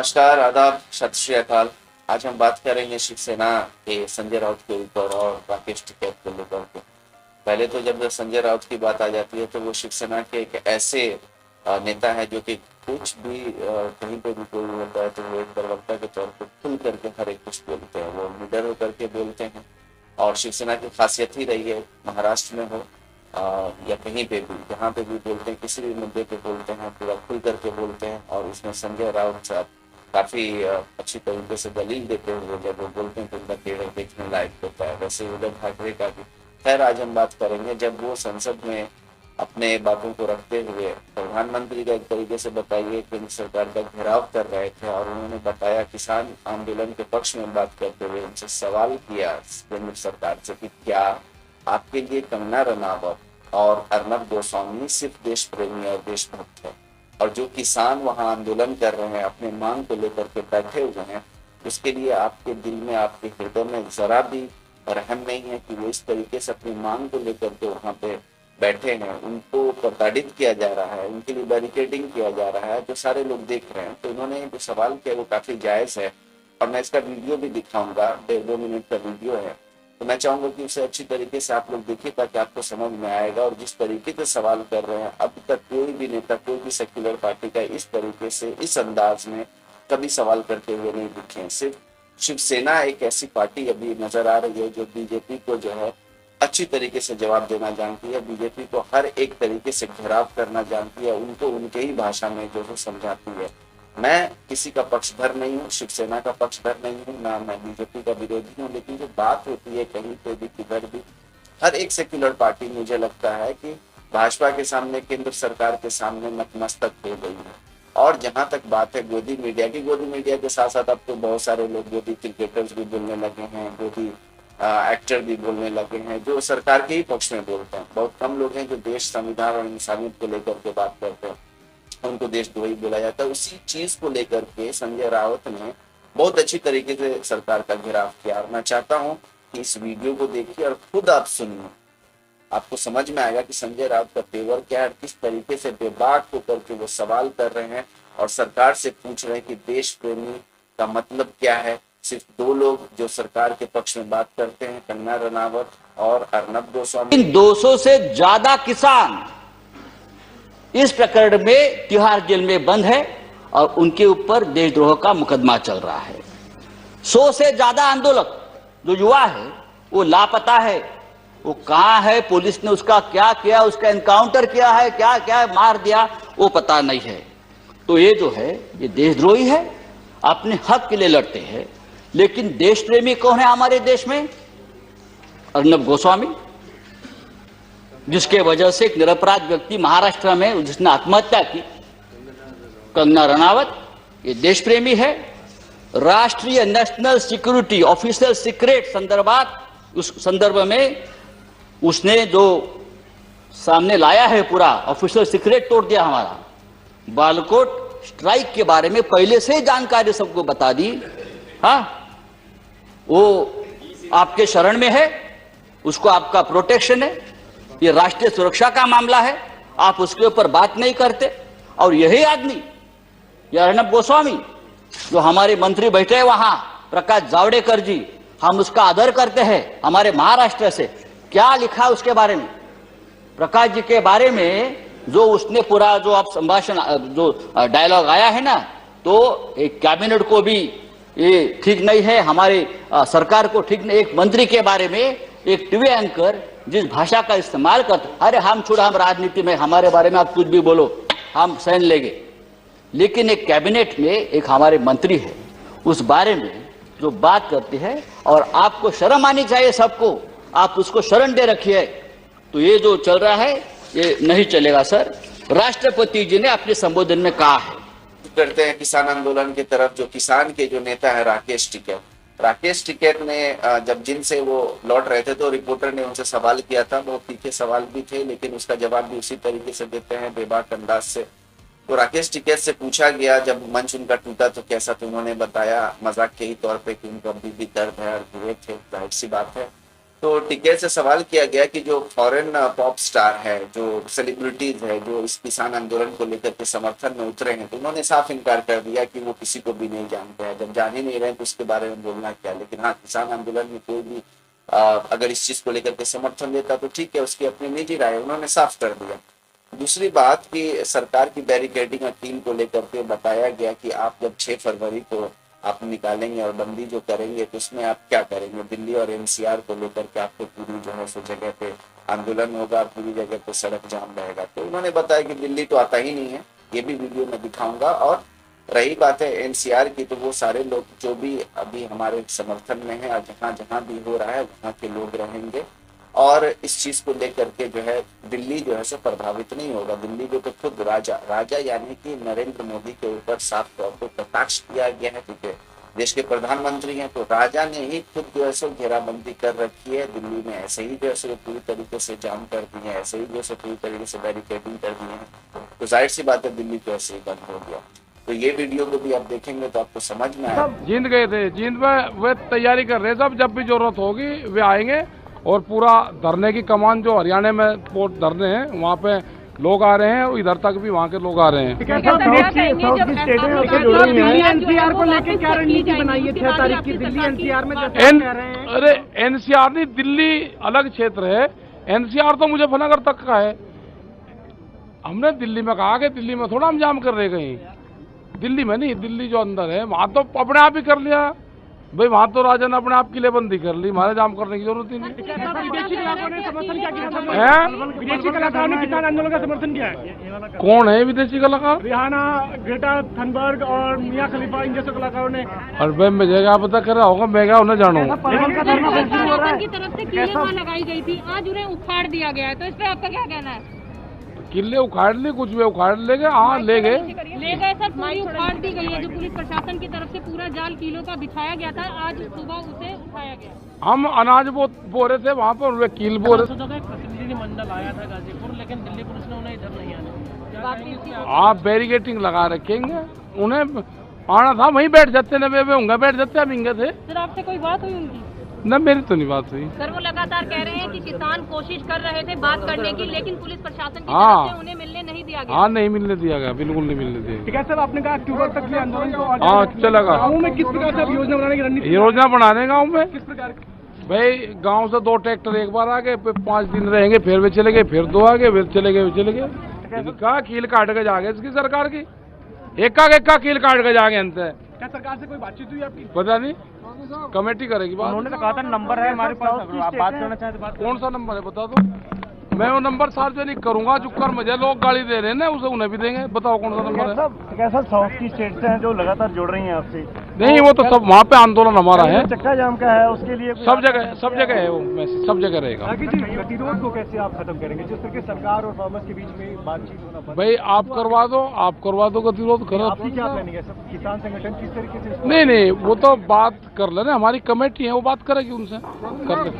नमस्कार, आदाब, सत श्री अकाल। आज हम बात करेंगे शिवसेना के संजय राउत के ऊपर और राकेश टिकैत को लेकर के। पहले तो जब संजय राउत की बात आ जाती है तो वो शिवसेना के एक ऐसे नेता है जो कि कुछ भी कहीं पे भी कोई होता है तो वो एक प्रवक्ता के तौर पर खुल करके हर एक कुछ बोलते हैं, वो निडर होकर के बोलते हैं। और शिवसेना की खासियत ही रही है, महाराष्ट्र में हो या कहीं पे भी, जहाँ पे भी बोलते हैं, किसी भी मुद्दे पे बोलते हैं, पूरा खुल करके बोलते हैं। और इसमें संजय राउत साहब काफी अच्छी तरीके से दलील देते हुए जब वो बोलते हैं तो उनका टेढ़े देखने लायक होता है। वैसे उद्धव ठाकरे का भी खैर आज हम बात करेंगे। जब वो संसद में अपने बातों को रखते हुए प्रधानमंत्री का एक तरीके से बताइए केंद्र सरकार का घेराव कर रहे थे और उन्होंने बताया, किसान आंदोलन के पक्ष में बात करते हुए उनसे सवाल किया केंद्र सरकार से कि क्या आपके लिए कंगना रनावत और अर्नब गोस्वामी सिर्फ देश प्रेमी और देशभक्त है, और जो किसान वहां आंदोलन कर रहे हैं अपने मांग को लेकर के बैठे हुए हैं, उसके लिए आपके दिल में, आपके हृदय में जरा भी रहम नहीं है कि वो इस तरीके से अपनी मांग को लेकर के वहां पे बैठे हैं, उनको प्रताड़ित किया जा रहा है, उनके लिए बैरिकेडिंग किया जा रहा है, जो सारे लोग देख रहे हैं। तो उन्होंने जो सवाल किया वो काफी जायज है और मैं इसका वीडियो भी दिखाऊंगा, 1.5-2 मिनट का वीडियो है। तो मैं चाहूंगा कि उसे अच्छी तरीके से आप लोग देखिए ताकि आपको समझ में आएगा। और जिस तरीके से सवाल कर रहे हैं, अब तक कोई भी नेता, कोई भी सेक्युलर पार्टी का इस तरीके से, इस अंदाज में कभी सवाल करते हुए नहीं दिखे। सिर्फ शिवसेना एक ऐसी पार्टी अभी नजर आ रही है जो बीजेपी को जो है अच्छी तरीके से जवाब देना जानती है, बीजेपी को हर एक तरीके से घेराव करना जानती है, उनको उनके ही भाषा में जो है समझाती है। मैं किसी का पक्षधर नहीं हूँ, शिवसेना का पक्षधर नहीं हूँ, ना मैं बीजेपी का विरोधी हूँ, लेकिन जो बात होती है कहीं पे भी, किधर भी, हर एक सेक्युलर पार्टी मुझे लगता है कि भाजपा के सामने, केंद्र सरकार के सामने नतमस्तक हो गई है। और जहां तक बात है गोदी मीडिया की, गोदी मीडिया के साथ साथ अब तो बहुत सारे लोग गोदी क्रिकेटर्स भी बोलने लगे हैं, गोदी एक्टर भी बोलने लगे हैं, जो सरकार के ही पक्ष में बोलते हैं। बहुत कम लोग हैं जो देश, संविधान और इंसानियत को लेकर के बात करते हैं, उनको देशद्रोही बोला जाता है। उसी चीज को लेकर के संजय राउत ने बहुत अच्छी तरीके से सरकार का घेराव किया। और मैं चाहता हूं कि इस वीडियो को देखिए और खुद आप सुनिए, आपको समझ में आएगा कि संजय राउत का तेवर क्या है, किस तरीके से बेबाक होकर के वो सवाल कर रहे हैं और सरकार से पूछ रहे हैं कि देश प्रेमी का मतलब क्या है। सिर्फ 2 लोग जो सरकार के पक्ष में बात करते हैं, कंगना रनावत और अर्नब गोस्वामी। इन 200 से ज्यादा किसान इस प्रकरण में तिहाड़ जेल में बंद है और उनके ऊपर देशद्रोह का मुकदमा चल रहा है। 100 से ज्यादा आंदोलक जो युवा है वो लापता है, वो कहां है, पुलिस ने उसका क्या किया, उसका एनकाउंटर किया है, क्या क्या मार दिया, वो पता नहीं है। तो ये जो है ये देशद्रोही है, अपने हक के लिए लड़ते हैं। लेकिन देश प्रेमी कौन है हमारे देश में? अर्नब गोस्वामी, जिसके वजह से एक निरपराध व्यक्ति महाराष्ट्र में जिसने आत्महत्या की। कंगना रनावत ये देश प्रेमी है, राष्ट्रीय नेशनल सिक्योरिटी ऑफिशियल सीक्रेट संदर्भात, उस संदर्भ में उसने जो सामने लाया है पूरा ऑफिशियल सीक्रेट तोड़ दिया हमारा। बालाकोट स्ट्राइक के बारे में पहले से जानकारी सबको बता दी। हाँ, वो आपके शरण में है, उसको आपका प्रोटेक्शन है, ये राष्ट्रीय सुरक्षा का मामला है, आप उसके ऊपर बात नहीं करते। और यही आदमी, यह अर्नब गोस्वामी जो हमारे मंत्री बैठे हैं वहां, प्रकाश जावड़ेकर जी, हम उसका आदर करते हैं, हमारे महाराष्ट्र से, क्या लिखा उसके बारे में, प्रकाश जी के बारे में जो उसने पूरा जो आप संभाषण, जो डायलॉग आया है ना, तो एक कैबिनेट को भी ये ठीक नहीं है, हमारे सरकार को ठीक नहीं। एक मंत्री के बारे में एक टीवी एंकर जिस भाषा का इस्तेमाल करते, अरे हम छोड़ो, हम राजनीति में, हमारे बारे में आप कुछ भी बोलो हम सहन लेंगे। लेकिन एक कैबिनेट में एक हमारे मंत्री है, उस बारे में जो बात करती है, और आपको शर्म आनी चाहिए सबको, आप उसको शरण दे रखिए। तो ये जो चल रहा है ये नहीं चलेगा सर। राष्ट्रपति जी ने अपने संबोधन में कहा है, करते हैं किसान आंदोलन की तरफ। जो किसान के जो नेता है राकेश टिकैत ने जब जिनसे वो लौट रहे थे तो रिपोर्टर ने उनसे सवाल किया था, बहुत तीखे सवाल भी थे, लेकिन उसका जवाब भी उसी तरीके से देते हैं, बेबाक अंदाज से। तो राकेश टिकैत से पूछा गया जब मंच उनका टूटा तो कैसा, तो उन्होंने बताया मजाक के ही तौर पे कि उनको अभी भी दर्द है और बुरे थे, जाहिर सी बात है। तो टिकैत से सवाल किया गया कि जो फॉरेन पॉप स्टार है, जो सेलिब्रिटीज है, जो इस किसान आंदोलन को लेकर के समर्थन में उतरे हैं, तो उन्होंने साफ इनकार कर दिया कि वो किसी को भी नहीं जानते हैं। जब जान ही नहीं रहे हैं तो उसके बारे में बोलना क्या। लेकिन हाँ, किसान आंदोलन में कोई भी अगर इस चीज को लेकर के समर्थन देता तो ठीक है, उसकी अपनी निजी राय, उन्होंने साफ कर दिया। दूसरी बात कि सरकार की बैरिकेडिंग अपील को लेकर के बताया गया कि आप जब 6 फरवरी को आप निकालेंगे और बंदी जो करेंगे तो उसमें आप क्या करेंगे। दिल्ली और एनसीआर को लेकर के आपको पूरी जो है सो जगह पे आंदोलन होगा, पूरी जगह पे सड़क जाम रहेगा। तो उन्होंने बताया कि दिल्ली तो आता ही नहीं है, ये भी वीडियो में दिखाऊंगा। और रही बात है एनसीआर की, तो वो सारे लोग जो भी अभी हमारे समर्थन में है, जहाँ जहाँ भी हो रहा है वहाँ के लोग रहेंगे। और इस चीज को लेकर के जो है दिल्ली जो है सो प्रभावित नहीं होगा। दिल्ली जो तो खुद राजा यानी कि नरेंद्र मोदी के ऊपर साफ तौर पर कटाक्ष किया गया है, क्योंकि देश के प्रधानमंत्री हैं, तो राजा ने ही खुद जो है सो घेराबंदी कर रखी है। दिल्ली में ऐसे ही जो है सो पूरी तरीके से जाम कर दी है, ऐसे ही जो है पूरी तरीके से बैरिकेडिंग कर दी है। तो जाहिर सी बात है दिल्ली तो ऐसे ही बंद हो गया। तो ये वीडियो को भी आप देखेंगे तो आपको समझ में आएगा। जींद गए थे, जींद में वे तैयारी कर रहे सब, जब भी जरूरत होगी वे आएंगे। और पूरा धरने की कमान जो हरियाणा में पोर्ट धरने हैं वहाँ पे लोग आ रहे हैं, और इधर तक भी वहाँ के लोग आ रहे हैं। एनसीआर को लेकर क्या रणनीति बनाई है 6 तारीख की दिल्ली एनसीआर में अरे एनसीआर नहीं, दिल्ली अलग क्षेत्र है, एनसीआर तो मुजफ्फरनगर तक का है। हमने दिल्ली में कहा कि दिल्ली में थोड़ा हम जाम कर रहे कहीं, दिल्ली में नहीं, दिल्ली जो अंदर है वहाँ तो अपने आप ही कर लिया भाई। वहाँ तो राजा ने अपने आप किलेबंदी कर ली, हमारे जाम करने की जरूरत ही नहीं। विदेशी कलाकारों ने समर्थन क्या किया? विदेशी कलाकारों ने किसान आंदोलन का समर्थन किया है। कौन है विदेशी कलाकार? रिहाना, ग्रेटा थनबर्ग और मियां खलीफा, इन जैसे कलाकारों ने। और भाई मुझे क्या पता कर रहा होगा, मैं क्या उन्हें जानू। की तरफ से किले वहाँ लगाई गई थी, आज उन्हें उखाड़ दिया गया है, तो इस पे आपका क्या कहना है? किले उखाड़ ली, कुछ भी उखाड़ ले गए। हाँ ले गए सर, पूरी उखाड़ दी गई है। जो पुलिस प्रशासन की तरफ से पूरा जाल किलो का बिछाया गया था, आज सुबह उसे उठाया गया। हम अनाज बो रहे थे वहाँ पर, वे कील बो रहे थे। प्रतिनिधिमंडल आया था गाजीपुर, लेकिन दिल्ली पुलिस ने उन्हें इधर नहीं आने। आप बैरिकेटिंग लगा रखेंगे, उन्हें आना था वहीं बैठ जाते न, वे होंगे बैठ जाते, हम इंगे थे। सर आपसे कोई बात हुई उनकी? न मेरी तो नहीं बात हुई। सर वो लगातार कह रहे हैं कि किसान कोशिश कर रहे थे बात करने की, लेकिन पुलिस प्रशासन की तरफ से उन्हें मिलने नहीं दिया गया। हाँ नहीं मिलने दिया गया, बिल्कुल नहीं मिलने दिया। ठीक है सर, आपने कहा अक्टूबर तक ये आंदोलन को हाँ चलेगा। गाँव में किस प्रकार से योजना बनाने की रणनीति? योजना बना रहे गाँव में, किस प्रकार की? भाई गांव से 2 ट्रैक्टर एक बार आ गए, फिर 5 दिन रहेंगे, फिर वे चले गए, फिर 2 आ गए, फिर चले गए, चले गए। इनका कील काट के जागे इसकी सरकार की, एक का कील काट के जागे अंत। क्या सरकार से कोई बातचीत हुई आपकी? पता नहीं, कमेटी करेगी बात। उन्होंने तो कहा था नंबर है हमारे पास, आप बात करना चाहते बात। कौन सा नंबर है बता दो, मैं वो नंबर सार्वजनिक करूंगा। जो कर मुझे लोग गाली दे रहे हैं ना, उसे उन्हें भी देंगे। बताओ कौन सा नंबर है? कैसा साउथ की स्टेट्स हैं जो लगातार जुड़ रही हैं आपसे? नहीं वो तो सब वहाँ पे आंदोलन हमारा है, चक्का जाम का है, उसके लिए सब जगह है वो, मैसेज सब जगह रहेगा। गतिरोध को कैसे आप खत्म करेंगे, जिस तरह की सरकार और फार्मर्स के बीच में बातचीत होना? भाई आप करवा दो गतिरोध करो। आपकी क्या प्लानिंग है सब किसान संगठन किस तरीके से? नहीं वो तो बात कर लेना, हमारी कमेटी है वो बात करेगी उनसे, कर ले।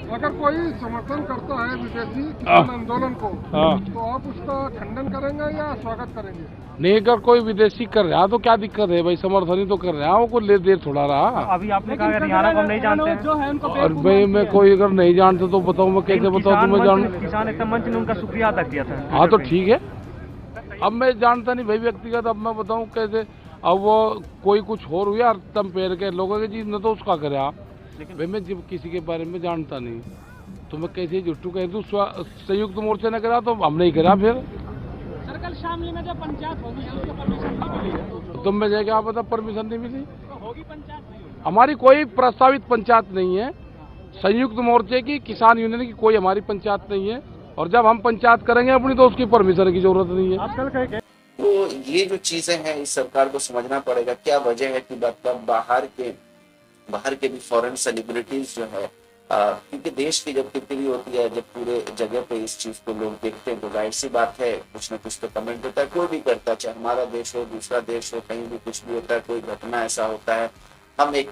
अगर कोई समर्थन करता है विदेशी किसान आंदोलन को, हाँ तो आप उसका खंडन करेंगे या स्वागत करेंगे? नहीं, अगर कोई विदेशी कर रहा तो क्या दिक्कत है भाई, समर्थन ही तो कर रहा है, वो को ले देर थोड़ा रहा। अभी आपने कहा हरियाणा को हम नहीं जानते हैं, जो है उनको और भाई मैं कोई अगर नहीं जानता तो बताऊँ, मैं कैसे बताऊँ तुम्हें जानू? किसान एकता मंच ने उनका शुक्रिया अदा किया था। हाँ तो ठीक है, अब मैं जानता नहीं भाई व्यक्तिगत, अब मैं बताऊँ कैसे। अब वो कोई कुछ और हुआ तम पैर के लोगों के चीज ने तो उसका करे। भाई मैं जब किसी के बारे में जानता नहीं तो मैं कैसे जुट्टू कह दूँ संयुक्त मोर्चे ने करा तो हम नहीं करा। फिर सर कल शामली में जो पंचायत होगी उसको परमिशन नहीं मिली, तुम में क्या पता परमिशन नहीं मिली? होगी पंचायत? हमारी कोई प्रस्तावित पंचायत नहीं है, संयुक्त मोर्चे की किसान यूनियन की कोई हमारी पंचायत नहीं है। और जब हम पंचायत करेंगे अपनी तो उसकी परमिशन की जरूरत नहीं है। आजकल तो ये जो चीजें हैं इस सरकार को समझना पड़ेगा, क्या वजह है कि मतलब बाहर के भी फॉरेन सेलिब्रिटीज जो है, क्योंकि देश की जब तितली होती है, जब पूरे जगह पे इस चीज को लोग देखते हैं तो जाहिर सी बात है कुछ ना कुछ तो कमेंट होता है, कोई भी करता है, चाहे हमारा देश हो दूसरा देश हो, कहीं भी कुछ भी होता है, कोई घटना ऐसा होता है, हम एक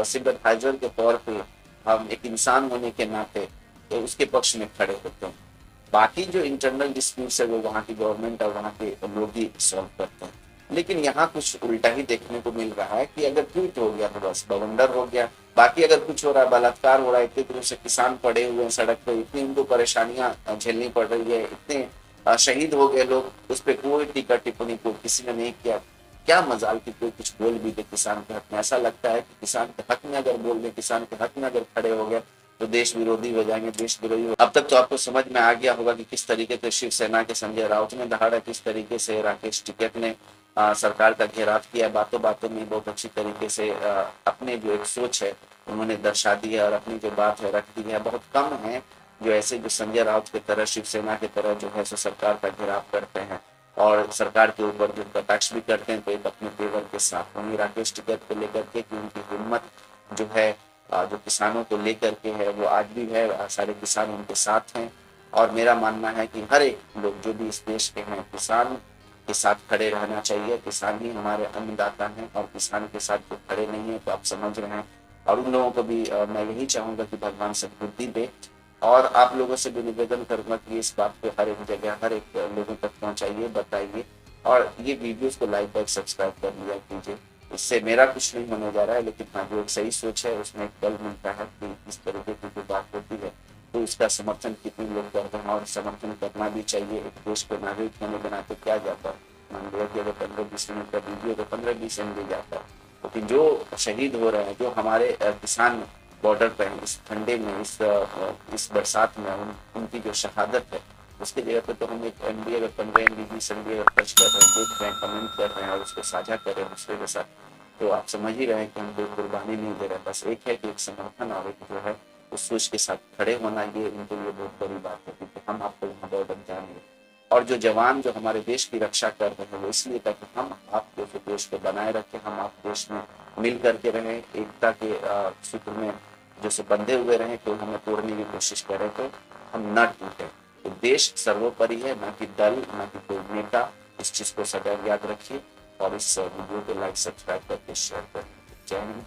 सिंपैथाइजर के तौर पे, हम एक इंसान होने के नाते तो उसके पक्ष में खड़े होते हैं। बाकी जो इंटरनल डिस्प्यूट्स है वो वहाँ की गवर्नमेंट और वहाँ के लोग ही सॉल्व करते हैं। लेकिन यहाँ कुछ उल्टा ही देखने को मिल रहा है कि अगर ट्वीट हो गया तो बस बवंडर हो गया, बाकी अगर कुछ हो रहा है, बलात्कार हो रहा है, इतने दिनों से किसान पड़े हुए हैं सड़क पे, इतनी उनको परेशानियां झेलनी पड़ रही है, इतने शहीद हो गए लोग, उस पर कोई टीका टिप्पणी को किसी ने नहीं किया। क्या मजाल की कोई कुछ बोल भी दे किसान के हक में। ऐसा लगता है कि किसान के हक में अगर बोल दे, किसान के हक में अगर खड़े हो गए तो देश विरोधी हो जाएंगे, देश विरोधी। अब तक तो आपको समझ में आ गया होगा कि किस तरीके से शिवसेना के संजय राउत ने दहाड़ा, किस तरीके से राकेश टिकैत ने सरकार का घेराव किया। बातों बातों में बहुत अच्छी तरीके से अपने जो एक सोच है उन्होंने दर्शा दी है और अपनी जो बात है रख दी है। बहुत कम है जो ऐसे जो संजय राउत की तरह, शिवसेना की तरह जो है सो सरकार का घेराव करते हैं और सरकार के ऊपर जो कटाक्ष भी करते हैं तो एक अपने तेवर के साथ। वहीं राकेश टिकैत को लेकर के कि उनकी हिम्मत जो है जो किसानों को लेकर के है वो आज भी है, सारे किसान उनके साथ हैं। और मेरा मानना है कि हर एक लोग जो भी इस देश के हैं किसान के साथ खड़े रहना चाहिए। किसान ही हमारे अन्नदाता हैं और किसान के साथ जो खड़े नहीं है तो आप समझ रहे हैं। और उन लोगों को भी मैं यही चाहूंगा कि भगवान सद्बुद्धि दे और आप लोगों से भी निवेदन करूंगा कि इस बात को हर एक जगह हर एक लोगों तक पहुंचाइए, बताइए और ये वीडियोस को लाइक और सब्सक्राइब कर लिया कीजिए। इससे मेरा कुछ नहीं होने जा रहा है, लेकिन हाँ जो एक सही सोच है उसमें एक बल मिलता है कि इस तरीके की जो बात होती है तो इसका समर्थन कितने लोग करते हैं और समर्थन करना भी चाहिए। एक देश के नागरिक होने के नाते क्या जाता है, मान लिया कि अगर 15-20 मिनट का वीडियो तो 15-20 MB जाता है, लेकिन जो शहीद हो रहे हैं, जो हमारे किसान बॉर्डर पे हैं इस ठंडे में, इस बरसात में, उनकी जो शहादत है उसके जगह पे तो हम एक MB अगर 15 MB 20 MB अगर खर्च कर रहे हैं, देख रहे हैं, कमेंट कर रहे हैं और उसको साझा कर रहे हैं दूसरे के साथ, तो आप समझ ही रहे हैं कि हम कोई कुर्बानी नहीं दे रहे। बस एक है कि एक समर्थन और एक जो है उस सोच के साथ खड़े होना, ये उनके लिए बहुत बड़ी बात है क्योंकि हम आपको यहाँ बॉर्डर जाएंगे। और जो जवान जो हमारे देश की रक्षा कर रहे हैं वो इसलिए ताकि हम आप जो देश को बनाए रखें, हम आप देश में मिल करके रहें, एकता के सूत्र में जैसे बंधे हुए रहें, कोई हमें तोड़ने की कोशिश करे तो हम न टूटे। तो देश सर्वोपरि है, न कि दल, न कि कोई नेता। इस चीज को सदैव याद रखिए और इस वीडियो को लाइक सब्सक्राइब करके शेयर करें। जय हिंद।